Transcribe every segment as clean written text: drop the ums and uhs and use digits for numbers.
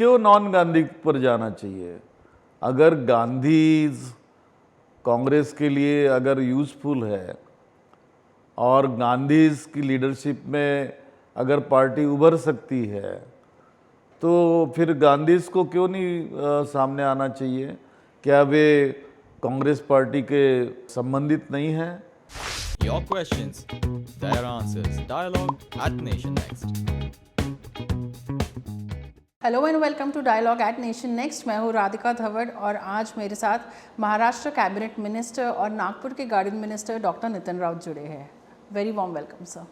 क्यों नॉन गांधी पर जाना चाहिए? अगर गांधी कांग्रेस के लिए अगर यूज़फुल है और गांधी की लीडरशिप में अगर पार्टी उभर सकती है तो फिर गांधी को क्यों नहीं सामने आना चाहिए? क्या वे कांग्रेस पार्टी के संबंधित नहीं हैं? Your questions, their answers. Dialogue at Nation Next. Hello and welcome to Dialogue at Nation Next. मैं हूँ राधिका धवड़ और आज मेरे साथ महाराष्ट्र कैबिनेट मिनिस्टर और नागपुर के garden minister doctor Nitin Raut जुड़े हैं। Very warm welcome sir.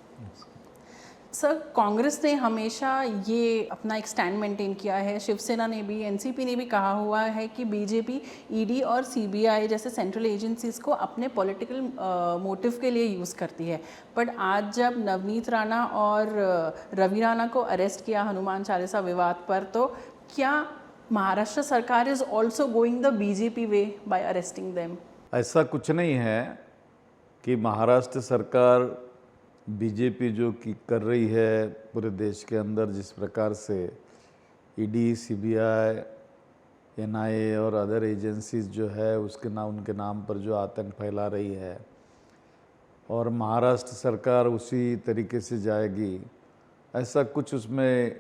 Sir, Congress ने हमेशा ये अपना एक स्टैंड मेंटेन किया है, शिवसेना ने भी, एनसीपी ने भी कहा हुआ है कि बीजेपी ईडी और सीबीआई जैसे सेंट्रल एजेंसीज को अपने पॉलिटिकल मोटिव के लिए यूज़ करती है। बट आज जब नवनीत राणा और रवि राणा को अरेस्ट किया हनुमान चालीसा विवाद पर, तो क्या महाराष्ट्र सरकार is also going the BJP way by arresting them? ऐसा कुछ नहीं है कि महाराष्ट्र सरकार बीजेपी जो कि कर रही है पूरे देश के अंदर, जिस प्रकार से ईडी, सीबीआई, एनआईए और अदर एजेंसीज जो है उनके नाम पर जो आतंक फैला रही है और महाराष्ट्र सरकार उसी तरीके से जाएगी, ऐसा कुछ उसमें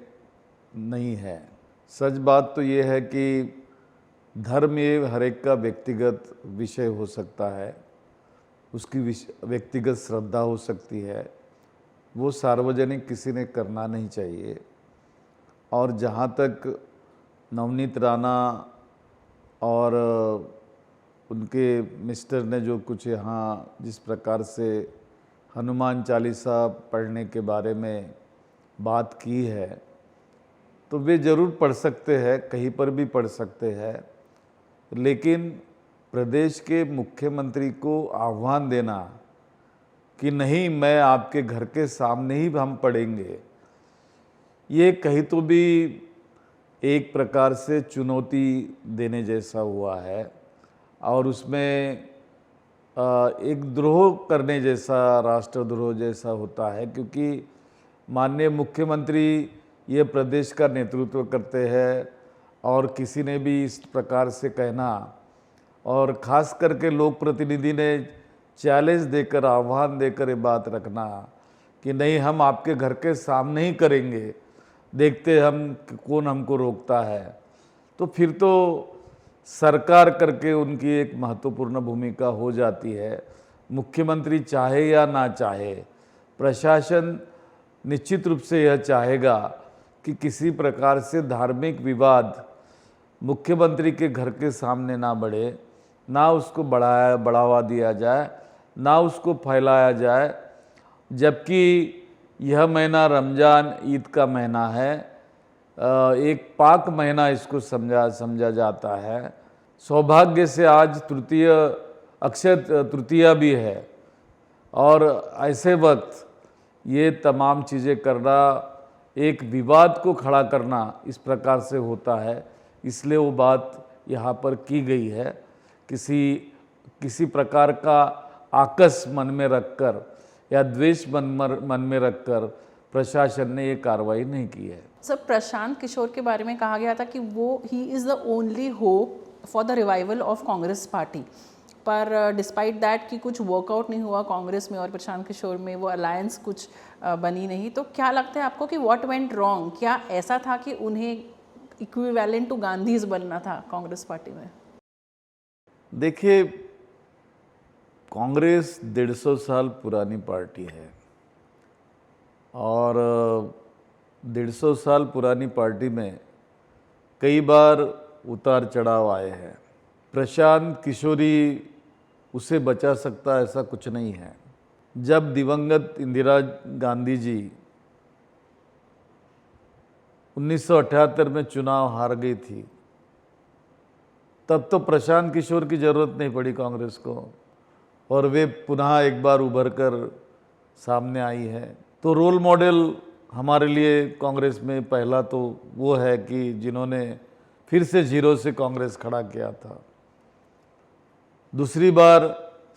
नहीं है। सच बात तो ये है कि धर्म ये हर एक का व्यक्तिगत विषय हो सकता है, उसकी व्यक्तिगत श्रद्धा हो सकती है, वो सार्वजनिक किसी ने करना नहीं चाहिए। और जहाँ तक नवनीत राणा और उनके मिस्टर ने जो कुछ यहाँ जिस प्रकार से हनुमान चालीसा पढ़ने के बारे में बात की है, तो वे ज़रूर पढ़ सकते हैं, कहीं पर भी पढ़ सकते हैं, लेकिन प्रदेश के मुख्यमंत्री को आह्वान देना कि नहीं, मैं आपके घर के सामने ही हम पढ़ेंगे, ये कहीं तो भी एक प्रकार से चुनौती देने जैसा हुआ है और उसमें एक द्रोह करने जैसा, राष्ट्रद्रोह जैसा होता है। क्योंकि माननीय मुख्यमंत्री ये प्रदेश का नेतृत्व करते हैं और किसी ने भी इस प्रकार से कहना, और ख़ास करके लोक प्रतिनिधि ने चैलेंज देकर, आह्वान देकर ये बात रखना कि नहीं, हम आपके घर के सामने ही करेंगे, देखते हम कौन हमको रोकता है, तो फिर तो सरकार करके उनकी एक महत्वपूर्ण भूमिका हो जाती है। मुख्यमंत्री चाहे या ना चाहे, प्रशासन निश्चित रूप से यह चाहेगा कि किसी प्रकार से धार्मिक विवाद मुख्यमंत्री के घर के सामने ना बढ़े, ना उसको बढ़ावा दिया जाए, ना उसको फैलाया जाए। जबकि यह महीना रमज़ान ईद का महीना है, एक पाक महीना इसको समझा जाता है। सौभाग्य से आज अक्षय तृतीया भी है और ऐसे वक्त ये तमाम चीज़ें करना, एक विवाद को खड़ा करना इस प्रकार से होता है, इसलिए वो बात यहाँ पर की गई है। किसी प्रकार का आकस मन में रखकर या द्वेष मन में रखकर प्रशासन ने ये कार्रवाई नहीं की है। सर, प्रशांत किशोर के बारे में कहा गया था कि वो he is the only hope for the revival of Congress party, पर डिस्पाइट दैट कि कुछ वर्कआउट नहीं हुआ कांग्रेस में और प्रशांत किशोर में, वो अलायंस कुछ बनी नहीं। तो क्या लगता है आपको कि व्हाट वेंट रॉन्ग? क्या ऐसा था कि उन्हें इक्विवेलेंट टू गांधीज बनना था कांग्रेस पार्टी में? देखिए, कांग्रेस 150 साल पुरानी पार्टी है और 150 साल पुरानी पार्टी में कई बार उतार चढ़ाव आए हैं। प्रशांत किशोरी उसे बचा सकता ऐसा कुछ नहीं है। जब दिवंगत इंदिरा गांधी जी 1978 में चुनाव हार गई थी, तब तो प्रशांत किशोर की ज़रूरत नहीं पड़ी कांग्रेस को और वे पुनः एक बार उभर कर सामने आई है। तो रोल मॉडल हमारे लिए कांग्रेस में पहला तो वो है कि जिन्होंने फिर से जीरो से कांग्रेस खड़ा किया था। दूसरी बार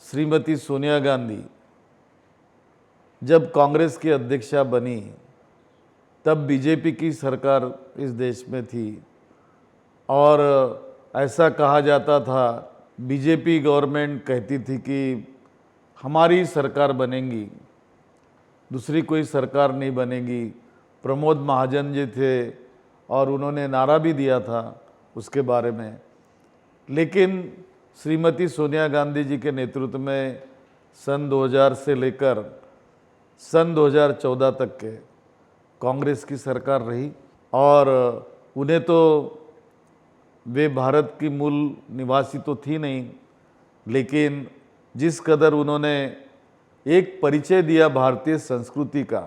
श्रीमती सोनिया गांधी जब कांग्रेस की अध्यक्षा बनी, तब बीजेपी की सरकार इस देश में थी और ऐसा कहा जाता था, बीजेपी गवर्नमेंट कहती थी कि हमारी सरकार बनेगी, दूसरी कोई सरकार नहीं बनेगी। प्रमोद महाजन जी थे और उन्होंने नारा भी दिया था उसके बारे में। लेकिन श्रीमती सोनिया गांधी जी के नेतृत्व में सन 2000 से लेकर सन 2014 तक के कांग्रेस की सरकार रही और उन्हें तो वे भारत की मूल निवासी तो थी नहीं, लेकिन जिस कदर उन्होंने एक परिचय दिया भारतीय संस्कृति का,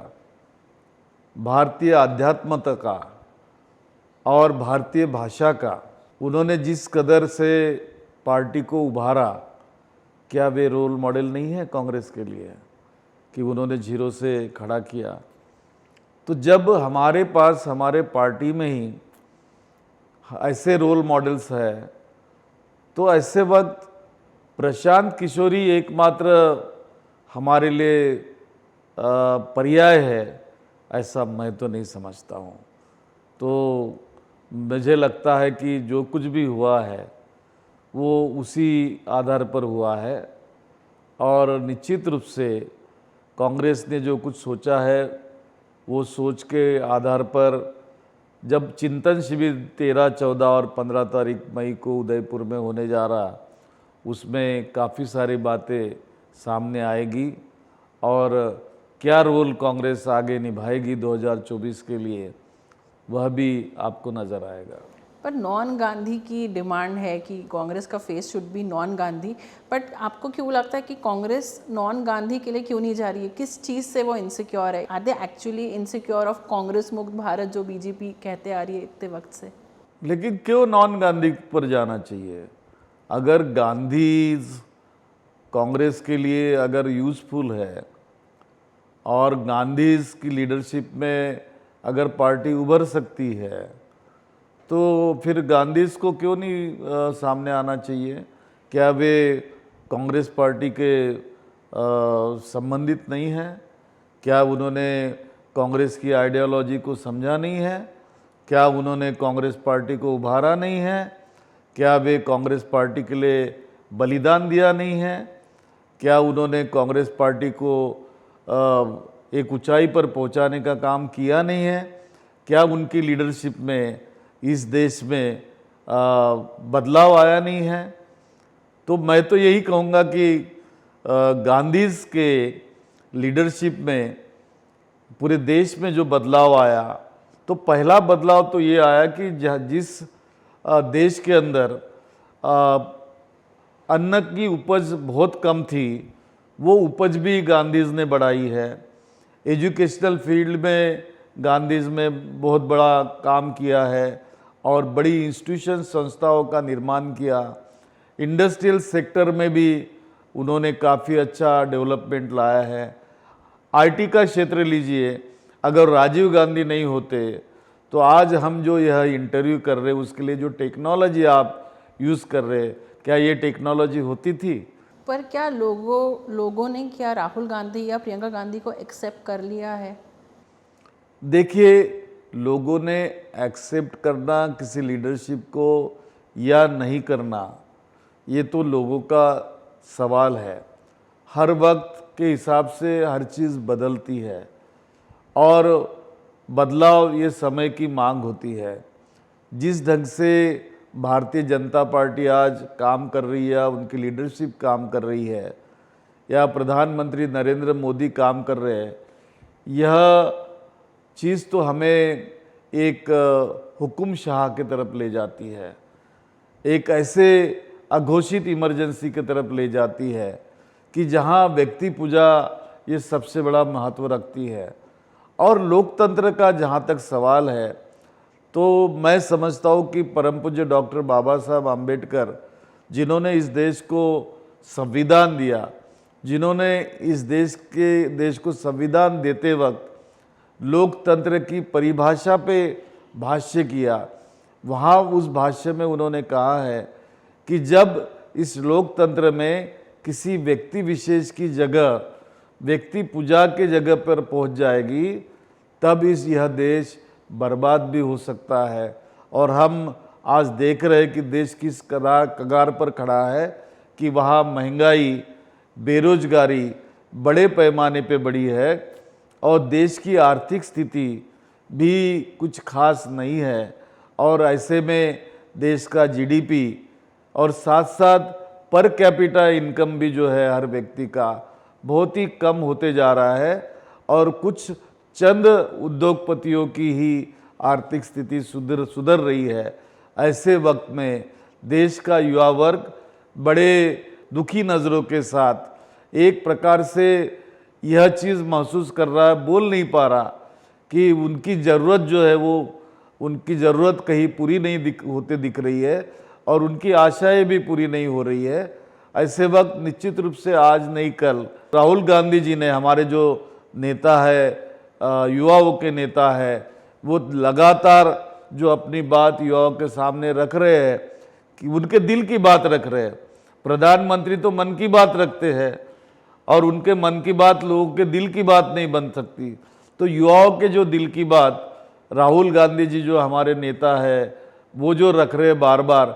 भारतीय आध्यात्मता का और भारतीय भाषा का, उन्होंने जिस कदर से पार्टी को उभारा, क्या वे रोल मॉडल नहीं है कांग्रेस के लिए कि उन्होंने जीरो से खड़ा किया। तो जब हमारे पास हमारे पार्टी में ही ऐसे रोल मॉडल्स है, तो ऐसे वक्त प्रशांत किशोर ही एकमात्र हमारे लिए पर्याय है, ऐसा मैं तो नहीं समझता हूँ। तो मुझे लगता है कि जो कुछ भी हुआ है वो उसी आधार पर हुआ है और निश्चित रूप से कांग्रेस ने जो कुछ सोचा है वो सोच के आधार पर जब चिंतन शिविर 13, 14 और 15 तारीख मई को उदयपुर में होने जा रहा, उसमें काफ़ी सारी बातें सामने आएगी और क्या रोल कांग्रेस आगे निभाएगी 2024 के लिए, वह भी आपको नज़र आएगा। पर नॉन गांधी की डिमांड है कि कांग्रेस का face should be non Gandhi, but आपको क्यों लगता है कि कांग्रेस नॉन गांधी के लिए क्यों नहीं जा रही है? किस चीज़ से वो इनसिक्योर है? Are they actually insecure of Congress मुक्त भारत जो बीजेपी कहते आ रही है इतने वक्त से? लेकिन क्यों नॉन गांधी पर जाना चाहिए? अगर गांधी कांग्रेस के लिए अगर यूज़फुल है और गांधी की लीडरशिप में अगर पार्टी उभर सकती है, तो फिर गांधी को क्यों नहीं सामने आना चाहिए? क्या वे कांग्रेस पार्टी के संबंधित नहीं हैं? क्या उन्होंने कांग्रेस की आइडियोलॉजी को समझा नहीं है? क्या उन्होंने कांग्रेस पार्टी को उभारा नहीं है? क्या वे कांग्रेस पार्टी के लिए बलिदान दिया नहीं है? क्या उन्होंने कांग्रेस पार्टी को एक ऊंचाई पर पहुंचाने का काम किया नहीं है? क्या उनकी लीडरशिप में इस देश में बदलाव आया नहीं है? तो मैं तो यही कहूँगा कि गांधी के लीडरशिप में पूरे देश में जो बदलाव आया, तो पहला बदलाव तो ये आया कि जिस देश के अंदर अन्न की उपज बहुत कम थी, वो उपज भी गांधीज़ ने बढ़ाई है। एजुकेशनल फील्ड में गांधीज़ में बहुत बड़ा काम किया है और बड़ी इंस्टीट्यूशन संस्थाओं का निर्माण किया। इंडस्ट्रियल सेक्टर में भी उन्होंने काफ़ी अच्छा डेवलपमेंट लाया है। आईटी का क्षेत्र लीजिए, अगर राजीव गांधी नहीं होते तो आज हम जो यह इंटरव्यू कर रहे हैं उसके लिए जो टेक्नोलॉजी आप यूज़ कर रहे, क्या ये टेक्नोलॉजी होती थी? पर क्या लोगों ने क्या राहुल गांधी या प्रियंका गांधी को एक्सेप्ट कर लिया है? देखिए, लोगों ने एक्सेप्ट करना किसी लीडरशिप को या नहीं करना, ये तो लोगों का सवाल है। हर वक्त के हिसाब से हर चीज़ बदलती है और बदलाव ये समय की मांग होती है। जिस ढंग से भारतीय जनता पार्टी आज काम कर रही है, उनकी लीडरशिप काम कर रही है, या प्रधानमंत्री नरेंद्र मोदी काम कर रहे हैं, यह चीज़ तो हमें एक हुकुम शाह की तरफ ले जाती है, एक ऐसे अघोषित इमरजेंसी की तरफ ले जाती है कि जहां व्यक्ति पूजा ये सबसे बड़ा महत्व रखती है। और लोकतंत्र का जहां तक सवाल है, तो मैं समझता हूँ कि परम पूज्य डॉक्टर बाबा साहब आम्बेडकर, जिन्होंने इस देश को संविधान दिया, जिन्होंने इस देश को संविधान देते वक्त लोकतंत्र की परिभाषा पे भाष्य किया, वहाँ उस भाष्य में उन्होंने कहा है कि जब इस लोकतंत्र में किसी व्यक्ति विशेष की जगह व्यक्ति पूजा के जगह पर पहुँच जाएगी, तब यह देश बर्बाद भी हो सकता है और हम आज देख रहे हैं कि देश किस कगार पर खड़ा है कि वहाँ महंगाई, बेरोजगारी बड़े पैमाने पे बढ़ी है और देश की आर्थिक स्थिति भी कुछ खास नहीं है। और ऐसे में देश का जीडीपी और साथ साथ पर कैपिटा इनकम भी जो है हर व्यक्ति का बहुत ही कम होते जा रहा है और कुछ चंद उद्योगपतियों की ही आर्थिक स्थिति सुधर रही है। ऐसे वक्त में देश का युवा वर्ग बड़े दुखी नज़रों के साथ एक प्रकार से यह चीज़ महसूस कर रहा है, बोल नहीं पा रहा कि उनकी ज़रूरत जो है वो उनकी ज़रूरत कहीं पूरी नहीं होते दिख रही है और उनकी आशाएं भी पूरी नहीं हो रही है। ऐसे वक्त निश्चित रूप से आज नहीं कल राहुल गांधी जी ने, हमारे जो नेता है, युवाओं के नेता है, वो लगातार जो अपनी बात युवाओं के सामने रख रहे हैं कि उनके दिल की बात रख रहे हैं। प्रधानमंत्री तो मन की बात रखते हैं और उनके मन की बात लोगों के दिल की बात नहीं बन सकती। तो युवाओं के जो दिल की बात राहुल गांधी जी जो हमारे नेता है वो जो रख रहे हैं बार बार,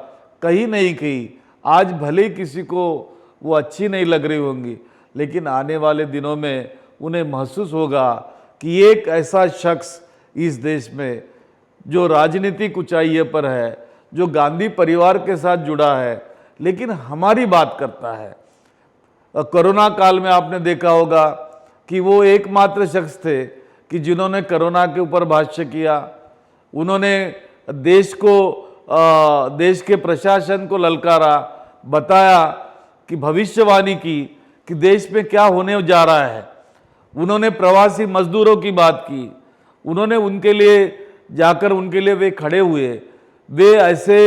कहीं नहीं कहीं आज भले ही किसी को वो अच्छी नहीं लग रही होंगी, लेकिन आने वाले दिनों में उन्हें महसूस होगा कि एक ऐसा शख्स इस देश में जो राजनीतिक ऊंचाई पर है, जो गांधी परिवार के साथ जुड़ा है, लेकिन हमारी बात करता है। कोरोना काल में आपने देखा होगा कि वो एकमात्र शख्स थे कि जिन्होंने कोरोना के ऊपर भाष्य किया। उन्होंने देश के प्रशासन को ललकारा, बताया कि भविष्यवाणी की कि देश में क्या होने जा रहा है। उन्होंने प्रवासी मजदूरों की बात की, उन्होंने उनके लिए जाकर उनके लिए वे खड़े हुए, वे ऐसे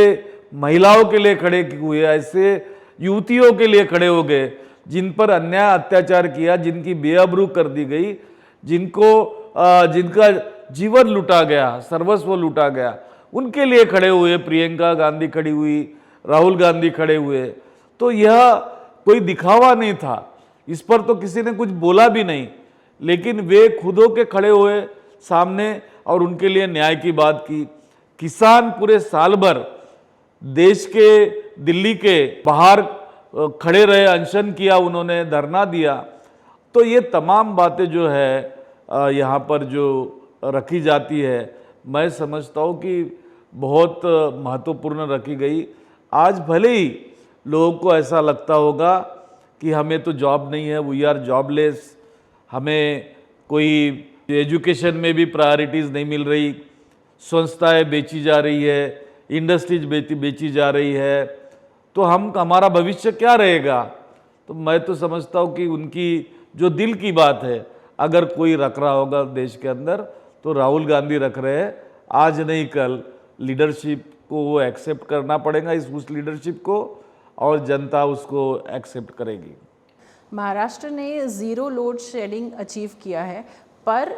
महिलाओं के लिए खड़े हुए, ऐसे युवतियों के लिए खड़े हो गए जिन पर अन्याय अत्याचार किया, जिनकी बेआबरू कर दी गई, जिनका जीवन लूटा गया, सर्वस्व लूटा गया, उनके लिए खड़े हुए। प्रियंका गांधी खड़ी हुई, राहुल गांधी खड़े हुए। तो यह कोई दिखावा नहीं था, इस पर तो किसी ने कुछ बोला भी नहीं, लेकिन वे खुद होके खड़े हुए सामने और उनके लिए न्याय की बात की। किसान पूरे साल भर देश के दिल्ली के बाहर खड़े रहे, अनशन किया, उन्होंने धरना दिया। तो ये तमाम बातें जो है यहाँ पर जो रखी जाती है, मैं समझता हूँ कि बहुत महत्वपूर्ण रखी गई। आज भले ही लोगों को ऐसा लगता होगा कि हमें तो जॉब नहीं है, वी आर जॉबलेस, हमें कोई एजुकेशन में भी प्रायोरिटीज़ नहीं मिल रही, संस्थाएं बेची जा रही है, इंडस्ट्रीज बेची जा रही है, तो हमारा भविष्य क्या रहेगा। तो मैं तो समझता हूँ कि उनकी जो दिल की बात है अगर कोई रख रहा होगा देश के अंदर, तो राहुल गांधी रख रहे हैं। आज नहीं कल लीडरशिप को वो एक्सेप्ट करना पड़ेगा, उस लीडरशिप को, और जनता उसको एक्सेप्ट करेगी। महाराष्ट्र ने ज़ीरो लोड शेडिंग अचीव किया है, पर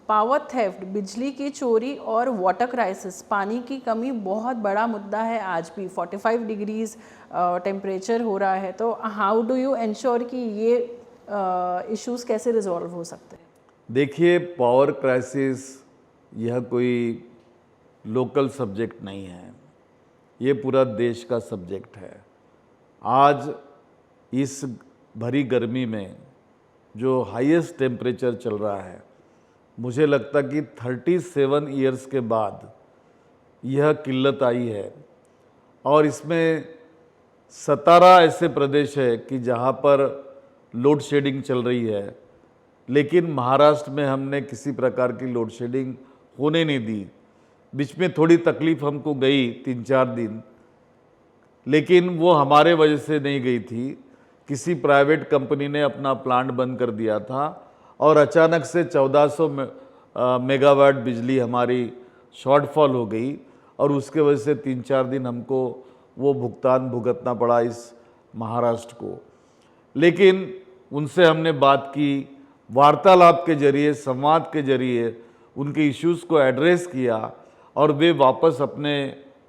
पावर थेफ्ट, बिजली की चोरी और वाटर क्राइसिस, पानी की कमी बहुत बड़ा मुद्दा है। आज भी 45 डिग्रीज टेम्परेचर हो रहा है। तो हाउ डू यू इंश्योर कि ये इश्यूज कैसे रिजॉल्व हो सकते हैं? देखिए, पावर क्राइसिस यह कोई लोकल सब्जेक्ट नहीं है, ये पूरा देश का सब्जेक्ट है। आज इस भरी गर्मी में जो हाईएस्ट टेम्परेचर चल रहा है, मुझे लगता कि 37 ईयर्स के बाद यह किल्लत आई है। और इसमें 17 ऐसे प्रदेश है कि जहाँ पर लोड शेडिंग चल रही है, लेकिन महाराष्ट्र में हमने किसी प्रकार की लोड शेडिंग होने नहीं दी। बीच में थोड़ी तकलीफ हमको गई 3-4 दिन, लेकिन वो हमारे वजह से नहीं गई थी। किसी प्राइवेट कंपनी ने अपना प्लांट बंद कर दिया था और अचानक से 1400 मेगावाट बिजली हमारी शॉर्टफॉल हो गई और उसके वजह से 3-4 दिन हमको वो भुगतान भुगतना पड़ा इस महाराष्ट्र को। लेकिन उनसे हमने बात की, वार्तालाप के जरिए, संवाद के जरिए उनके इश्यूज़ को एड्रेस किया और वे वापस अपने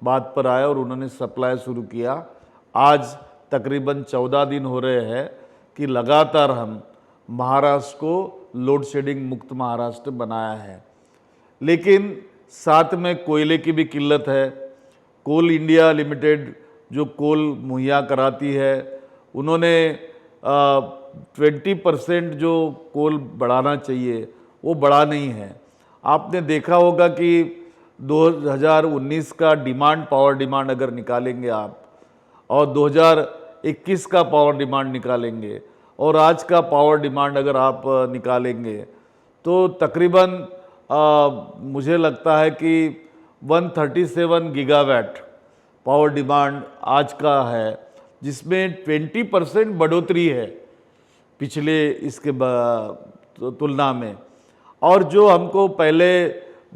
बात पर आए और उन्होंने सप्लाई शुरू किया। आज तकरीबन 14 दिन हो रहे हैं कि लगातार हम महाराष्ट्र को लोड शेडिंग मुक्त महाराष्ट्र बनाया है। लेकिन साथ में कोयले की भी किल्लत है, कोल इंडिया लिमिटेड जो कोल मुहैया कराती है, उन्होंने 20% जो कोल बढ़ाना चाहिए वो बढ़ा नहीं है। आपने देखा होगा कि 2019 का डिमांड, पावर डिमांड अगर निकालेंगे आप, और 2021 का पावर डिमांड निकालेंगे, और आज का पावर डिमांड अगर आप निकालेंगे, तो तकरीबन मुझे लगता है कि 137 गीगावाट पावर डिमांड आज का है, जिसमें 20% बढ़ोतरी है पिछले इसके तुलना में। और जो हमको पहले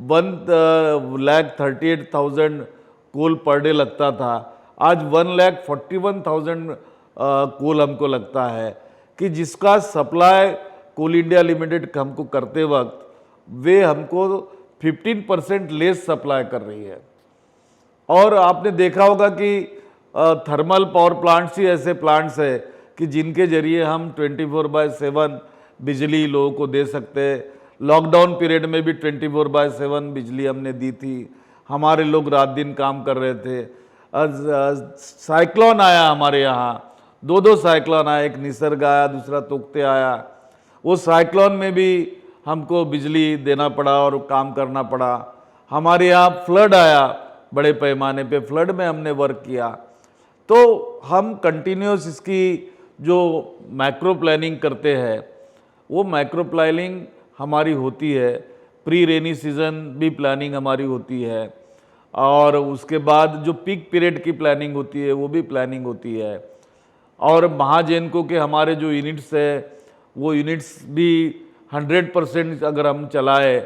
1,38,000 कोल पर डे लगता था, आज 1,41,000 कोल हमको लगता है, कि जिसका सप्लाई कोल इंडिया लिमिटेड हमको करते वक्त वे हमको 15% लेस सप्लाई कर रही है। और आपने देखा होगा कि थर्मल पावर प्लांट्स ही ऐसे प्लांट्स है कि जिनके जरिए हम 24/7 बिजली लोगों को दे सकते हैं। लॉकडाउन पीरियड में भी 24/7 बिजली हमने दी थी, हमारे लोग रात दिन काम कर रहे थे। साइक्लोन आया हमारे यहाँ, 2 साइक्लोन आया, एक निसर्ग आया, दूसरा तोकते आया। वो साइक्लोन में भी हमको बिजली देना पड़ा और काम करना पड़ा। हमारे यहाँ फ्लड आया, बड़े पैमाने पे फ्लड में हमने वर्क किया। तो हम कंटिन्यूस इसकी जो मैक्रो प्लानिंग करते हैं, वो मैक्रो प्लानिंग हमारी होती है। प्री रेनी सीजन भी प्लानिंग हमारी होती है, और उसके बाद जो पीक पीरियड की प्लानिंग होती है वो भी प्लानिंग होती है। और महाजेनको के हमारे जो यूनिट्स है, वो यूनिट्स भी 100% अगर हम चलाए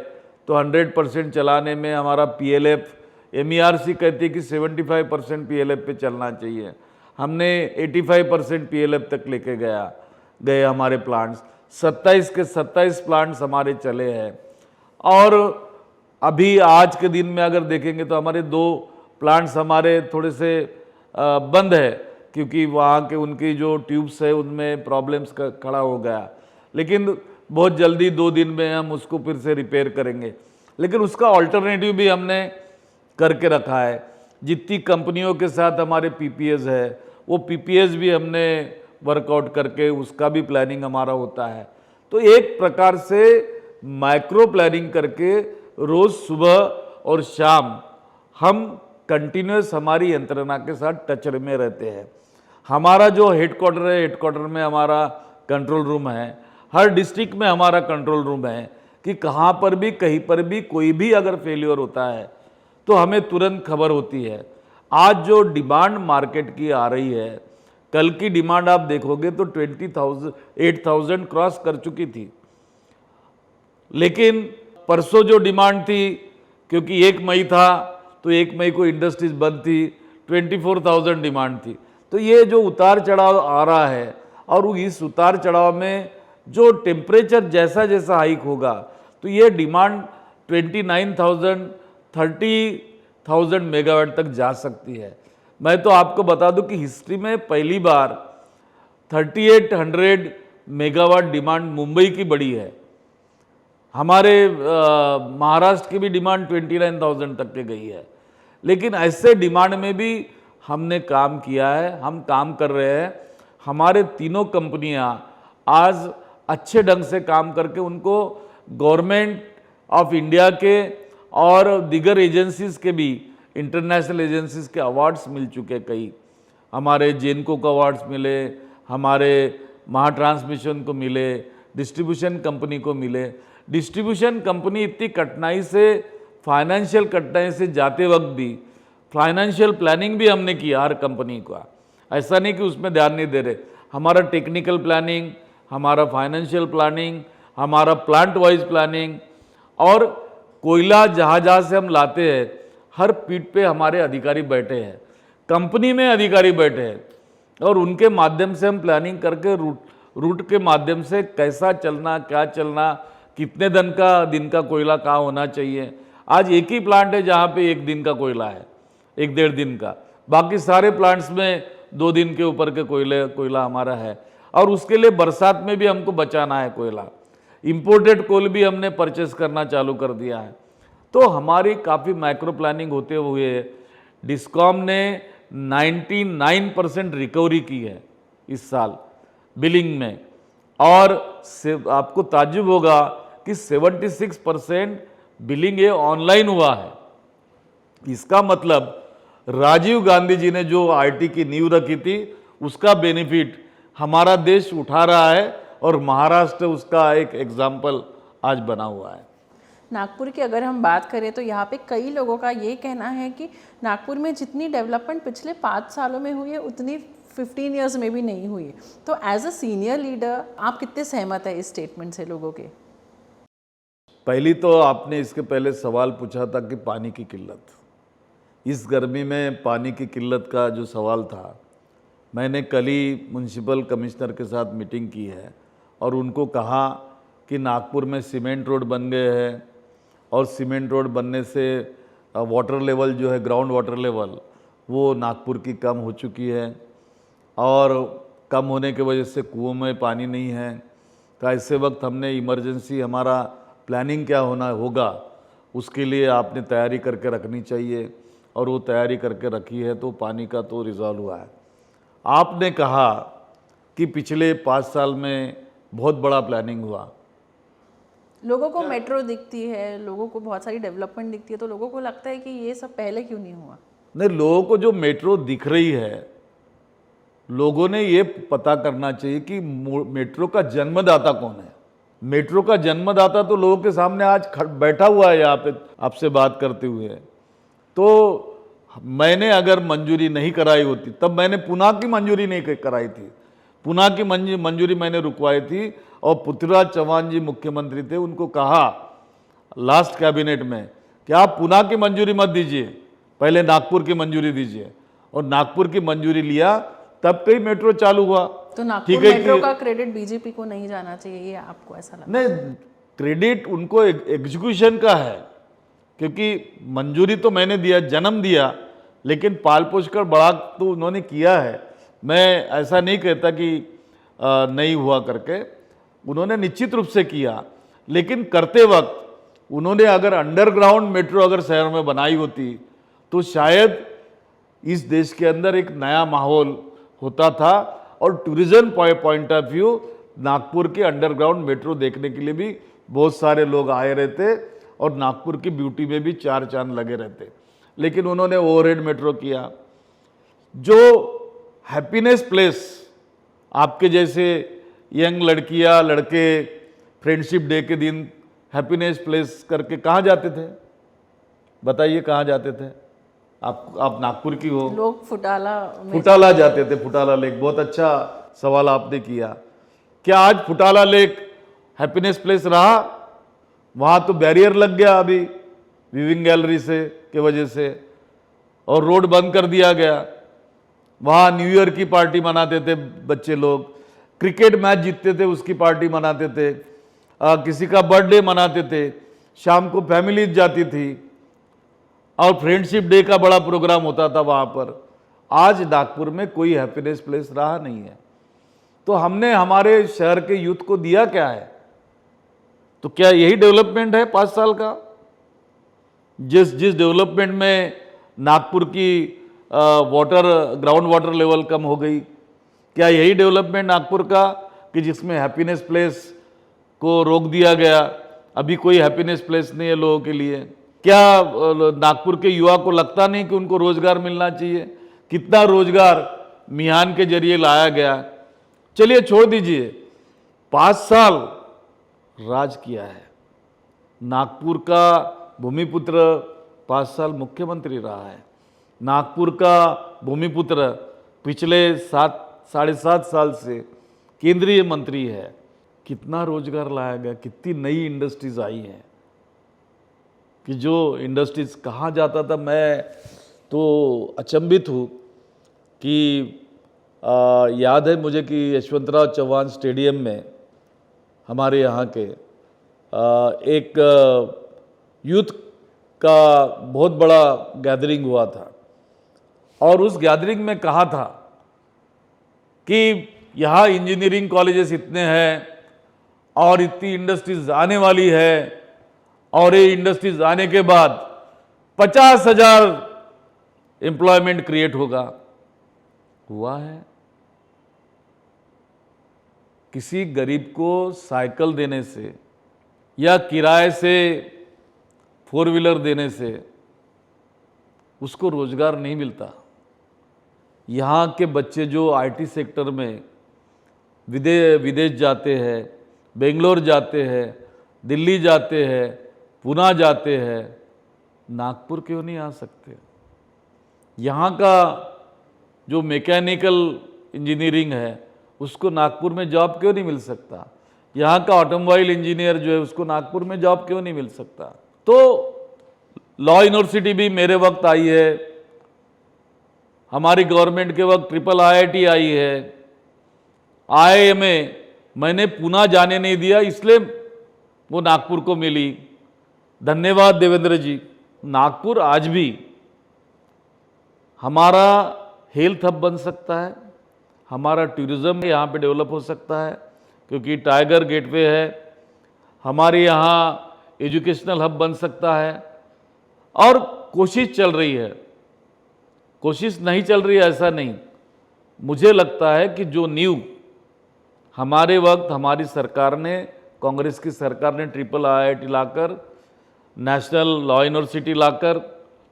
तो 100% चलाने में हमारा PLF, MERC कहती है कि 75% PLF पे चलना चाहिए। हमने 85% PLF तक लेके गए हमारे प्लांट्स। 27 के 27 प्लांट्स हमारे चले हैं। और अभी आज के दिन में अगर देखेंगे तो हमारे 2 प्लांट्स हमारे थोड़े से बंद है, क्योंकि वहाँ के उनकी जो ट्यूब्स है उनमें प्रॉब्लम्स खड़ा हो गया। लेकिन बहुत जल्दी 2 दिन में हम उसको फिर से रिपेयर करेंगे। लेकिन उसका ऑल्टरनेटिव भी हमने करके रखा है। जितनी कंपनियों के साथ हमारे PPAs है, वो PPAs भी हमने वर्कआउट करके उसका भी प्लानिंग हमारा होता है। तो एक प्रकार से माइक्रो प्लानिंग करके रोज़ सुबह और शाम हम कंटिन्यूस हमारी यंत्रणा के साथ टच में रहते हैं। हमारा जो हेडक्वार्टर है, हेडक्वार्टर में हमारा कंट्रोल रूम है, हर डिस्ट्रिक्ट में हमारा कंट्रोल रूम है, कि कहाँ पर भी कहीं पर भी कोई भी अगर फेलियर होता है तो हमें तुरंत खबर होती है। आज जो डिमांड मार्केट की आ रही है, कल की डिमांड आप देखोगे तो 8,000 क्रॉस कर चुकी थी। लेकिन परसों जो डिमांड थी, क्योंकि 1 मई था तो 1 मई को इंडस्ट्रीज बंद थी, 24,000 डिमांड थी। तो ये जो उतार चढ़ाव आ रहा है, और इस उतार चढ़ाव में जो टेम्परेचर जैसा जैसा हाइक होगा, तो ये डिमांड 29,000 30,000 मेगावाट तक जा सकती है। मैं तो आपको बता दूं कि हिस्ट्री में पहली बार 3800 मेगावाट डिमांड मुंबई की बढ़ी है। हमारे महाराष्ट्र की भी डिमांड 29,000 तक के गई है। लेकिन ऐसे डिमांड में भी हमने काम किया है, हम काम कर रहे हैं। हमारे तीनों कंपनियां आज अच्छे ढंग से काम करके उनको गवर्नमेंट ऑफ इंडिया के और दीगर एजेंसीज के भी, इंटरनेशनल एजेंसीज के अवार्ड्स मिल चुके। कई हमारे जेनको को अवार्ड्स मिले, हमारे महाट्रांसमिशन को मिले, डिस्ट्रीब्यूशन कंपनी को मिले। डिस्ट्रीब्यूशन कंपनी इतनी कठिनाई से, फाइनेंशियल कठिनाई से जाते वक्त भी फाइनेंशियल प्लानिंग भी हमने किया हर कंपनी का। ऐसा नहीं कि उसमें ध्यान नहीं दे रहे। हमारा टेक्निकल प्लानिंग, हमारा फाइनेंशियल प्लानिंग, हमारा प्लांट वाइज प्लानिंग, और कोयला जहाँ जहाँ से हम लाते हैं हर पीठ पे हमारे अधिकारी बैठे हैं, कंपनी में अधिकारी बैठे हैं, और उनके माध्यम से हम प्लानिंग करके रूट के माध्यम से कैसा चलना, क्या चलना, कितने दिन का कोयला कहाँ होना चाहिए। आज एक ही प्लांट है जहाँ पे 1 दिन का कोयला है, 1-1.5 दिन का। बाकी सारे प्लांट्स में 2 दिन के ऊपर के कोयला हमारा है। और उसके लिए बरसात में भी हमको बचाना है कोयला। इंपोर्टेड कोल भी हमने परचेस करना चालू कर दिया है। तो हमारी काफ़ी माइक्रो प्लानिंग होते हुए डिस्कॉम ने 99% रिकवरी की है इस साल बिलिंग में, और आपको ताज्जुब होगा कि 76% बिलिंग ये ऑनलाइन हुआ है। इसका मतलब राजीव गांधी जी ने जो आईटी की नींव रखी थी उसका बेनिफिट हमारा देश उठा रहा है, और महाराष्ट्र उसका एक एग्जाम्पल आज बना हुआ है। नागपुर की अगर हम बात करें तो यहाँ पे कई लोगों का ये कहना है कि नागपुर में जितनी डेवलपमेंट पिछले 5 सालों में हुई है उतनी 15 इयर्स में भी नहीं हुई है। तो एज अ सीनियर लीडर आप कितने सहमत है इस स्टेटमेंट से लोगों के? पहली तो आपने इसके पहले सवाल पूछा था कि पानी की किल्लत, इस गर्मी में पानी की किल्लत का जो सवाल था, मैंने कल ही म्युनिसिपल कमिश्नर के साथ मीटिंग की है और उनको कहा कि नागपुर में सीमेंट रोड बन गए हैं, और सीमेंट रोड बनने से वाटर लेवल जो है, ग्राउंड वाटर लेवल, वो नागपुर की कम हो चुकी है, और कम होने की वजह से कुओं में पानी नहीं है। तो ऐसे वक्त हमने इमरजेंसी, हमारा प्लानिंग क्या होगा उसके लिए आपने तैयारी करके रखनी चाहिए, और वो तैयारी करके रखी है तो पानी का तो रिजॉल्व हुआ है। आपने कहा कि पिछले 5 साल में बहुत बड़ा प्लानिंग हुआ। लोगों को मेट्रो दिखती है, लोगों को बहुत सारी डेवलपमेंट दिखती है, तो लोगों को लगता है कि ये सब पहले क्यों नहीं हुआ? नहीं, लोगों को जो मेट्रो दिख रही है, लोगों ने ये पता करना चाहिए कि मेट्रो का जन्मदाता कौन है। मेट्रो का जन्मदाता तो लोगों के सामने आज बैठा हुआ है यहाँ पे आपसे बात करते हुए। तो मैंने अगर मंजूरी नहीं कराई होती, तब मैंने पुणे की मंजूरी नहीं कराई थी, पुणे की मंजूरी मैंने रुकवाई थी, और पृथ्वीराज चौहान जी मुख्यमंत्री थे, उनको कहा लास्ट कैबिनेट में कि आप पुणे की मंजूरी मत दीजिए, पहले नागपुर की मंजूरी दीजिए, और नागपुर की मंजूरी लिया, तब कहीं मेट्रो चालू हुआ। तो नागपुर मेट्रो का क्रेडिट बीजेपी को नहीं जाना चाहिए, ये आपको ऐसा लगता है? नहीं, क्रेडिट उनको एग्जीक्यूशन का है, क्योंकि मंजूरी तो मैंने दिया, जन्म दिया, लेकिन पाल पोष कर बड़ा तो उन्होंने किया है। मैं ऐसा नहीं कहता कि नहीं हुआ करके, उन्होंने निश्चित रूप से किया, लेकिन करते वक्त उन्होंने अगर अंडरग्राउंड मेट्रो अगर शहर में बनाई होती तो शायद इस देश के अंदर एक नया माहौल होता था, और tourism point of view Nagpur के अंडरग्राउंड मेट्रो देखने के लिए भी बहुत सारे लोग आए रहते, और नागपुर की ब्यूटी में भी 4 चांद लगे रहते। लेकिन उन्होंने ओवरहेड मेट्रो किया। जो हैप्पीनेस प्लेस, आपके जैसे यंग लड़कियां लड़के फ्रेंडशिप डे के दिन हैप्पीनेस प्लेस करके कहाँ जाते थे? बताइए कहाँ जाते थे? आप नागपुर की हो, लोग फुटाला जाते थे, फुटाला लेक। बहुत अच्छा सवाल आपने किया। क्या आज फुटाला लेक हैप्पीनेस प्लेस रहा? वहाँ तो बैरियर लग गया अभी विविंग गैलरी से के वजह से, और रोड बंद कर दिया गया। वहाँ न्यू ईयर की पार्टी मनाते थे बच्चे लोग, क्रिकेट मैच जीतते थे उसकी पार्टी मनाते थे, किसी का बर्थडे मनाते थे, शाम को फैमिलीज जाती थी, और फ्रेंडशिप डे का बड़ा प्रोग्राम होता था वहाँ पर। आज नागपुर में कोई हैप्पीनेस प्लेस रहा नहीं है। तो हमने हमारे शहर के यूथ को दिया क्या है? तो क्या यही डेवलपमेंट है 5 साल का? जिस डेवलपमेंट में नागपुर की ग्राउंड वाटर लेवल कम हो गई, क्या यही डेवलपमेंट नागपुर का कि जिसमें हैप्पीनेस प्लेस को रोक दिया गया? अभी कोई हैप्पीनेस प्लेस नहीं है लोगों के लिए। क्या नागपुर के युवा को लगता नहीं कि उनको रोजगार मिलना चाहिए? कितना रोजगार मिहान के जरिए लाया गया। चलिए छोड़ दीजिए, 5 साल राज किया है नागपुर का भूमिपुत्र, 5 साल मुख्यमंत्री रहा है। नागपुर का भूमिपुत्र पिछले 7.5 साल से केंद्रीय मंत्री है। कितना रोजगार लाया गया, कितनी नई इंडस्ट्रीज आई हैं, कि जो इंडस्ट्रीज कहाँ जाता था। मैं तो अचंभित हूँ कि याद है मुझे कि यशवंतराव चौहान स्टेडियम में हमारे यहाँ के एक यूथ का बहुत बड़ा गैदरिंग हुआ था, और उस गैदरिंग में कहा था कि यहाँ इंजीनियरिंग कॉलेजेस इतने हैं और इतनी इंडस्ट्रीज आने वाली है, और ये इंडस्ट्रीज आने के बाद 50,000 एम्प्लॉयमेंट क्रिएट होगा। हुआ है? किसी गरीब को साइकिल देने से या किराए से 4 व्हीलर देने से उसको रोजगार नहीं मिलता। यहाँ के बच्चे जो आईटी सेक्टर में विदेश जाते हैं, बेंगलोर जाते हैं, दिल्ली जाते हैं, पुणे जाते हैं, नागपुर क्यों नहीं आ सकते? यहाँ का जो मैकेनिकल इंजीनियरिंग है उसको नागपुर में जॉब क्यों नहीं मिल सकता? यहाँ का ऑटोमोबाइल इंजीनियर जो है उसको नागपुर में जॉब क्यों नहीं मिल सकता? तो लॉ यूनिवर्सिटी भी मेरे वक्त आई है, हमारी गवर्नमेंट के वक्त ट्रिपल IIT आई है, IIMA मैंने पुणे जाने नहीं दिया इसलिए वो नागपुर को मिली। धन्यवाद देवेंद्र जी। नागपुर आज भी हमारा हेल्थ हब बन सकता है, हमारा टूरिज्म यहाँ पे डेवलप हो सकता है क्योंकि टाइगर गेटवे है, हमारे यहाँ एजुकेशनल हब बन सकता है और कोशिश चल रही है। कोशिश नहीं चल रही है ऐसा नहीं, मुझे लगता है कि जो न्यू हमारे वक्त हमारी सरकार ने, कांग्रेस की सरकार ने ट्रिपल IIT लाकर, नेशनल लॉ यूनिवर्सिटी लाकर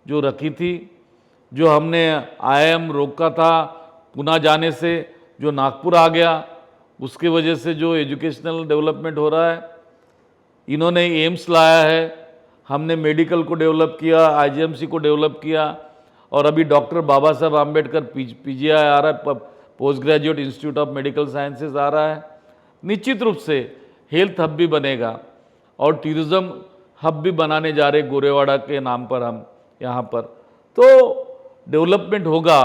जो रखी थी, जो हमने IIM रोका था पुणे जाने से, जो नागपुर आ गया, उसके वजह से जो एजुकेशनल डेवलपमेंट हो रहा है। इन्होंने एम्स लाया है, हमने मेडिकल को डेवलप किया, IGMC को डेवलप किया और अभी डॉक्टर बाबा साहब आम्बेडकर PGI आ रहा है, post graduate institute of medical sciences आ रहा है। निश्चित रूप से हेल्थ हब भी बनेगा और टूरिज्म हब भी बनाने जा रहे गोरेवाड़ा के नाम पर हम यहाँ पर। तो डेवलपमेंट होगा,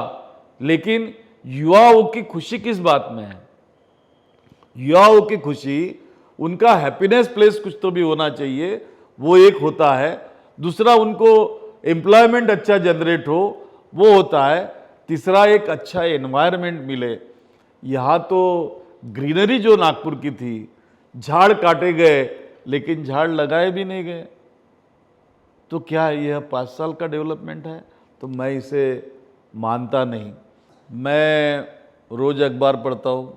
लेकिन युवाओं की खुशी किस बात में है? युवाओं की खुशी, उनका हैप्पीनेस प्लेस कुछ तो भी होना चाहिए, वो एक होता है। दूसरा, उनको एम्प्लॉयमेंट अच्छा जनरेट हो, वो होता है। तीसरा, एक अच्छा एनवायरनमेंट मिले। यहाँ तो ग्रीनरी जो नागपुर की थी, झाड़ काटे गए लेकिन झाड़ लगाए भी नहीं गए। तो क्या यह 5 साल का डेवलपमेंट है? तो मैं इसे मानता नहीं। मैं रोज़ अखबार पढ़ता हूँ,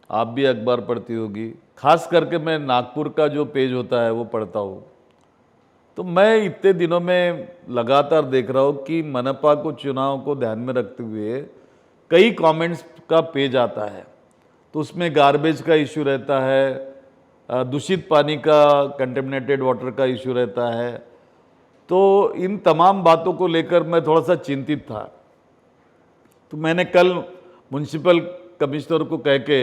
आप भी अखबार पढ़ती होगी। खास करके मैं नागपुर का जो पेज होता है वो पढ़ता हूँ। तो मैं इतने दिनों में लगातार देख रहा हूँ कि मनपा को चुनाव को ध्यान में रखते हुए कई कमेंट्स का पेज आता है। तो उसमें गार्बेज का इशू रहता है, दूषित पानी का, कंटेमिनेटेड वाटर का इशू रहता है। तो इन तमाम बातों को लेकर मैं थोड़ा सा चिंतित था। तो मैंने कल म्युनिसिपल कमिश्नर को कह के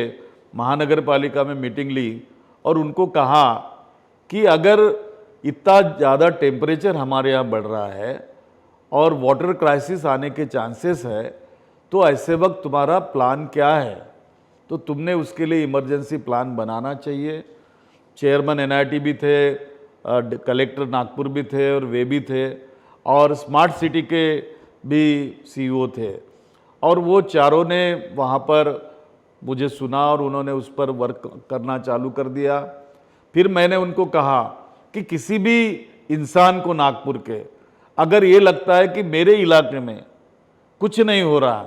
महानगर पालिका में मीटिंग ली और उनको कहा कि अगर इतना ज़्यादा टेम्परेचर हमारे यहाँ बढ़ रहा है और वाटर क्राइसिस आने के चांसेस है, तो ऐसे वक्त तुम्हारा प्लान क्या है? तो तुमने उसके लिए इमरजेंसी प्लान बनाना चाहिए। चेयरमैन NIT भी थे, कलेक्टर नागपुर भी थे और वे भी थे, और स्मार्ट सिटी के भी CEO थे, और वो चारों ने वहाँ पर मुझे सुना और उन्होंने उस पर वर्क करना चालू कर दिया। फिर मैंने उनको कहा कि किसी भी इंसान को नागपुर के अगर ये लगता है कि मेरे इलाके में कुछ नहीं हो रहा,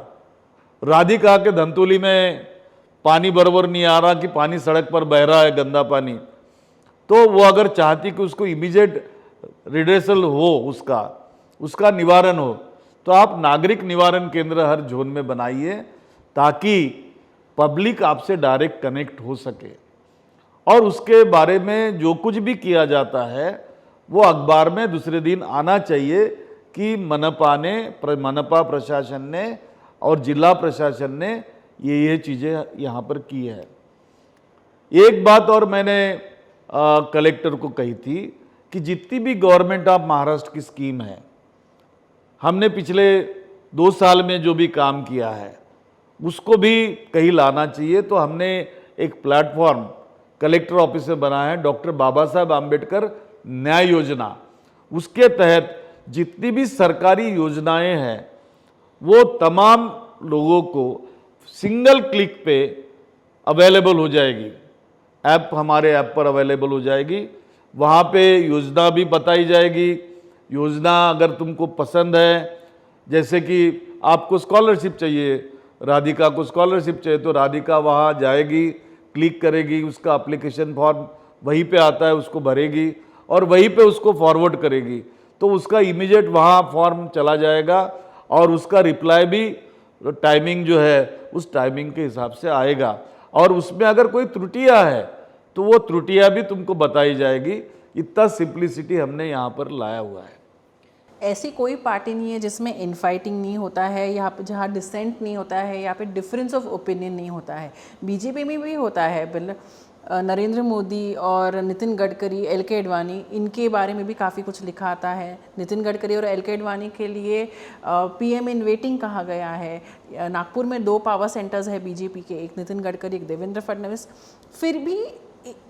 राधिका के धंतोली में पानी बराबर नहीं आ रहा, कि पानी सड़क पर बह रहा है गंदा पानी, तो वो अगर चाहती कि उसको इमीडिएट रिड्रेसल हो, उसका निवारण हो, तो आप नागरिक निवारण केंद्र हर जोन में बनाइए ताकि पब्लिक आपसे डायरेक्ट कनेक्ट हो सके। और उसके बारे में जो कुछ भी किया जाता है वो अखबार में दूसरे दिन आना चाहिए कि मनपा प्रशासन ने और जिला प्रशासन ने ये चीज़ें यहाँ पर की है। एक बात और मैंने कलेक्टर को कही थी कि जितनी भी गवर्नमेंट ऑफ महाराष्ट्र की स्कीम है, हमने पिछले 2 साल में जो भी काम किया है उसको भी कहीं लाना चाहिए। तो हमने एक प्लेटफॉर्म कलेक्टर ऑफिस में बनाया है, डॉक्टर बाबा साहब आम्बेडकर न्याय योजना। उसके तहत जितनी भी सरकारी योजनाएं हैं वो तमाम लोगों को सिंगल क्लिक पे अवेलेबल हो जाएगी। ऐप हमारे ऐप पर अवेलेबल हो जाएगी, वहाँ पे योजना भी बताई जाएगी। योजना अगर तुमको पसंद है जैसे कि आपको स्कॉलरशिप चाहिए, राधिका को स्कॉलरशिप चाहिए, तो राधिका वहाँ जाएगी, क्लिक करेगी, उसका एप्लीकेशन फॉर्म वहीं पे आता है, उसको भरेगी और वहीं पे उसको फॉरवर्ड करेगी, तो उसका इमीडिएट वहाँ फॉर्म चला जाएगा और उसका रिप्लाई भी टाइमिंग जो है उस टाइमिंग के हिसाब से आएगा। और उसमें अगर कोई त्रुटियां है तो वो त्रुटियां भी तुमको बताई जाएगी। इतना सिंप्लिसिटी हमने यहाँ पर लाया हुआ है। ऐसी कोई पार्टी नहीं है जिसमें इनफाइटिंग नहीं होता है, यहाँ पे जहाँ डिसेंट नहीं होता है, यहाँ पे डिफरेंस ऑफ ओपिनियन नहीं होता है। बीजेपी में भी होता है। नरेंद्र मोदी और नितिन गडकरी, एल के अडवाणी, इनके बारे में भी काफ़ी कुछ लिखा आता है। नितिन गडकरी और एल के अडवाणी के लिए पीएम इन वेटिंग कहा गया है। नागपुर में 2 पावर सेंटर्स है बीजेपी के, एक नितिन गडकरी, एक देवेंद्र फडणवीस। फिर भी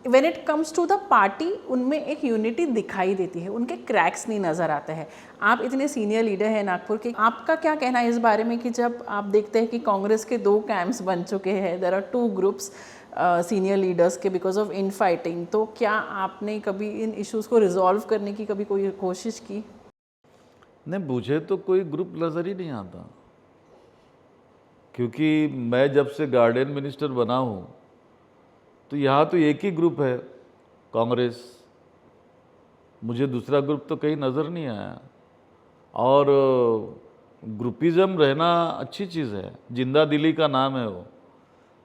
when it comes to the party उनमें एक यूनिटी दिखाई देती है, उनके क्रैक्स नहीं नज़र आते हैं। आप इतने सीनियर लीडर हैं नागपुर के, आपका क्या कहना है इस बारे में कि जब आप देखते हैं कि कांग्रेस के 2 कैंप्स बन चुके हैं, there are 2 groups senior leaders के बिकॉज ऑफ इन फाइटिंग, तो क्या आपने कभी इन इश्यूज़ को रिजॉल्व करने की कभी कोई कोशिश की? नहीं, मुझे तो कोई ग्रुप नज़र ही नहीं आता, क्योंकि मैं जब से गार्डन मिनिस्टर बना हूँ तो यहाँ तो एक ही ग्रुप है, कांग्रेस। मुझे दूसरा ग्रुप तो कहीं नज़र नहीं आया। और ग्रुपिज़म रहना अच्छी चीज़ है, जिंदा दिली का नाम है वो।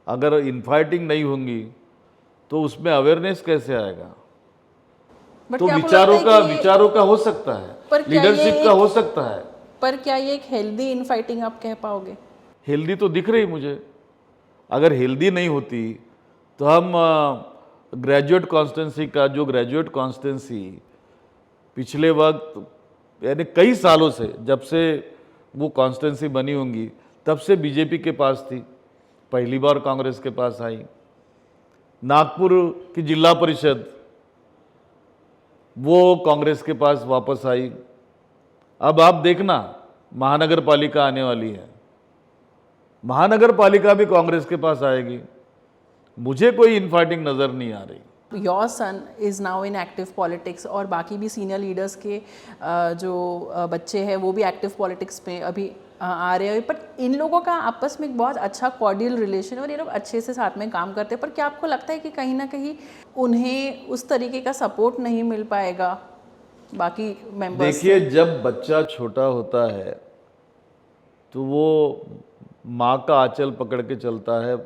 अगर इनफाइटिंग नहीं होंगी तो उसमें अवेयरनेस कैसे आएगा? But तो क्या आपको लगता है कि विचारों का हो सकता पर है, क्या ये लीडरशिप का हो सकता है। पर क्या ये एक हेल्दी इन फाइटिंग आप कह पाओगे? हेल्दी तो दिख रही मुझे। अगर हेल्दी नहीं होती तो हम ग्रेजुएट कॉन्स्टिट्यूंसी का, जो ग्रेजुएट कॉन्स्टिट्यूंसी पिछले वक्त यानी कई सालों से, जब से वो कॉन्स्टिट्यूंसी बनी होंगी तब से बीजेपी के पास थी, पहली बार कांग्रेस के पास आई। नागपुर की जिला परिषद वो कांग्रेस के पास वापस आई। अब आप देखना, महानगर पालिका आने वाली है, महानगर पालिका भी कांग्रेस के पास आएगी। मुझे कोई इनफाइटिंग नज़र नहीं आ रही। Your son is now in active politics और बाकी भी सीनियर लीडर्स के जो बच्चे हैं वो भी एक्टिव पॉलिटिक्स में अभी आ रहे हैं, पर इन लोगों का आपस में एक बहुत अच्छा कॉर्डियल रिलेशन है और ये लोग अच्छे से साथ में काम करते हैं। पर क्या आपको लगता है कि कहीं ना कहीं उन्हें उस तरीके का सपोर्ट नहीं मिल पाएगा बाकी मेंबर्स? देखिए, जब बच्चा छोटा होता है तो वो माँ का आंचल पकड़ के चलता है,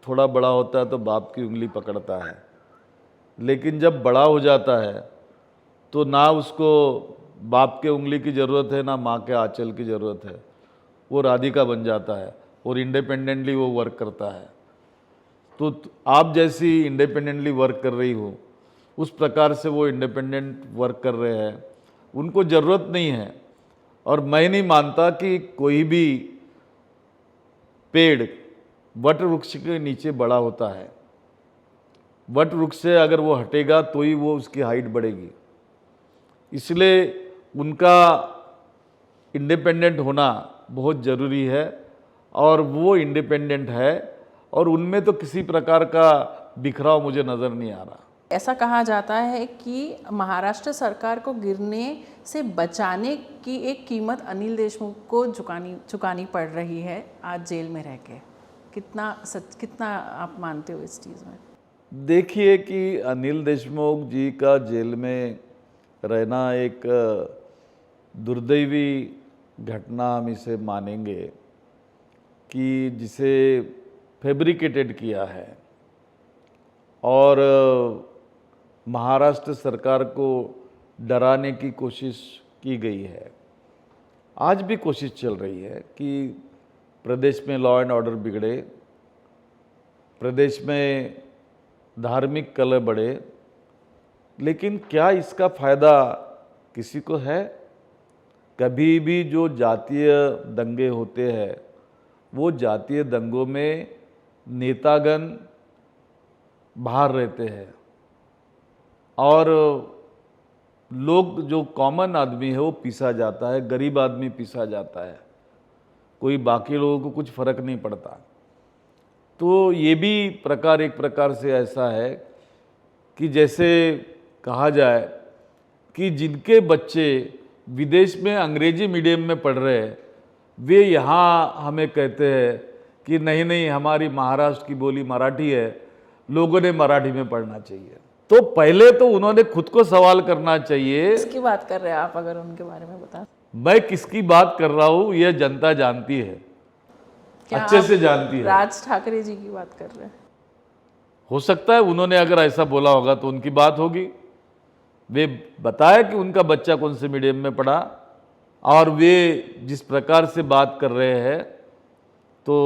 थोड़ा बड़ा होता है तो बाप की उंगली पकड़ता है। लेकिन जब बड़ा हो जाता है तो ना उसको बाप के उंगली की ज़रूरत है, ना माँ के आंचल की ज़रूरत है। वो राधिका बन जाता है और इंडिपेंडेंटली वो वर्क करता है। तो आप जैसी इंडिपेंडेंटली वर्क कर रही हो, उस प्रकार से वो इंडिपेंडेंट वर्क कर रहे हैं, उनको ज़रूरत नहीं है। और मैं नहीं मानता कि कोई भी पेड़ वट वृक्ष के नीचे बड़ा होता है। वट वृक्ष से अगर वो हटेगा तो ही वो उसकी हाइट बढ़ेगी। इसलिए उनका इंडिपेंडेंट होना बहुत ज़रूरी है और वो इंडिपेंडेंट है और उनमें तो किसी प्रकार का बिखराव मुझे नज़र नहीं आ रहा। ऐसा कहा जाता है कि महाराष्ट्र सरकार को गिरने से बचाने की एक कीमत अनिल देशमुख को चुकानी पड़ रही है आज जेल में रह के। कितना आप मानते हो इस चीज़ में? देखिए कि अनिल देशमुख जी का जेल में रहना एक दुर्दैवी घटना हम इसे मानेंगे कि जिसे फैब्रिकेटेड किया है और महाराष्ट्र सरकार को डराने की कोशिश की गई है। आज भी कोशिश चल रही है कि प्रदेश में लॉ एंड ऑर्डर बिगड़े, प्रदेश में धार्मिक कलह बढ़े। लेकिन क्या इसका फ़ायदा किसी को है? कभी भी जो जातीय दंगे होते हैं वो जातीय दंगों में नेतागण बाहर रहते हैं और लोग, जो कॉमन आदमी है वो पीसा जाता है, गरीब आदमी पीसा जाता है, कोई बाकी लोगों को कुछ फर्क नहीं पड़ता। तो ये भी प्रकार एक प्रकार से ऐसा है कि जैसे कहा जाए कि जिनके बच्चे विदेश में अंग्रेजी मीडियम में पढ़ रहे हैं वे यहाँ हमें कहते हैं कि नहीं नहीं हमारी महाराष्ट्र की बोली मराठी है, लोगों ने मराठी में पढ़ना चाहिए। तो पहले तो उन्होंने खुद को सवाल करना चाहिए। किसकी बात कर रहे हैं आप, अगर उनके बारे में बता। मैं किसकी बात कर रहा हूँ यह जनता जानती है, क्या अच्छे आप से जानती है। राज ठाकरे जी की बात कर रहे हैं? हो सकता है उन्होंने अगर ऐसा बोला होगा तो उनकी बात होगी। वे बताया कि उनका बच्चा कौन से मीडियम में पढ़ा, और वे जिस प्रकार से बात कर रहे हैं तो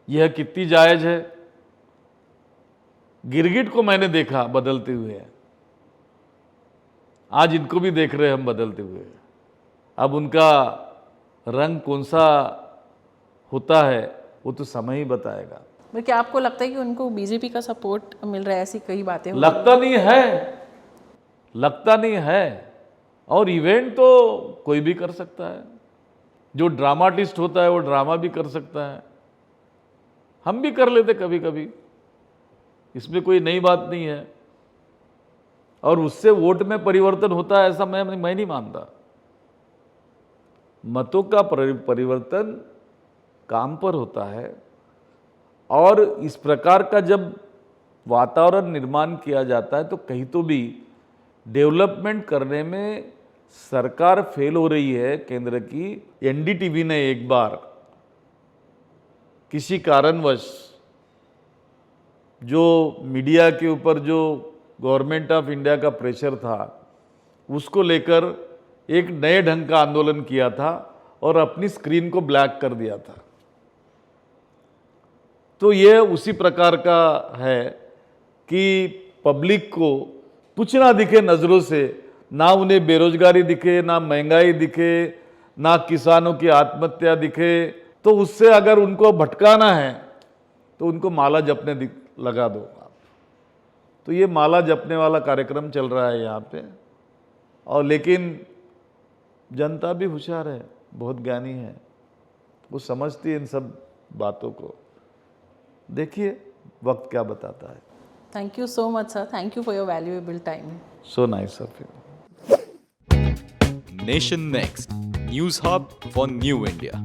यह कितनी जायज है। गिरगिट को मैंने देखा बदलते हुए, आज इनको भी देख रहे हैं हम बदलते हुए। अब उनका रंग कौन सा होता है वो तो समय ही बताएगा। पर क्या आपको लगता है कि उनको बीजेपी का सपोर्ट मिल रहा है? ऐसी कई बातें हो रही हैं। लगता नहीं है, लगता नहीं है। और इवेंट तो कोई भी कर सकता है, जो ड्रामाटिस्ट होता है वो ड्रामा भी कर सकता है, हम भी कर लेते कभी कभी, इसमें कोई नई बात नहीं है। और उससे वोट में परिवर्तन होता है ऐसा मैं नहीं मानता। मतों का परिवर्तन काम पर होता है, और इस प्रकार का जब वातावरण निर्माण किया जाता है तो कहीं तो भी डेवलपमेंट करने में सरकार फेल हो रही है केंद्र की। एनडीटीवी ने एक बार किसी कारणवश जो मीडिया के ऊपर जो गवर्नमेंट ऑफ इंडिया का प्रेशर था उसको लेकर एक नए ढंग का आंदोलन किया था और अपनी स्क्रीन को ब्लैक कर दिया था। तो ये उसी प्रकार का है कि पब्लिक को कुछ ना दिखे नज़रों से, ना उन्हें बेरोजगारी दिखे, ना महंगाई दिखे, ना किसानों की आत्महत्या दिखे, तो उससे अगर उनको भटकाना है तो उनको माला जपने लगा दो आप। तो ये माला जपने वाला कार्यक्रम चल रहा है यहाँ पे। और लेकिन जनता भी होशियार है, बहुत ज्ञानी है, वो समझती है इन सब बातों को। देखिए वक्त क्या बताता है। Thank you so much, sir. Thank you for your valuable time. So nice of you. Nation Next News Hub for New India.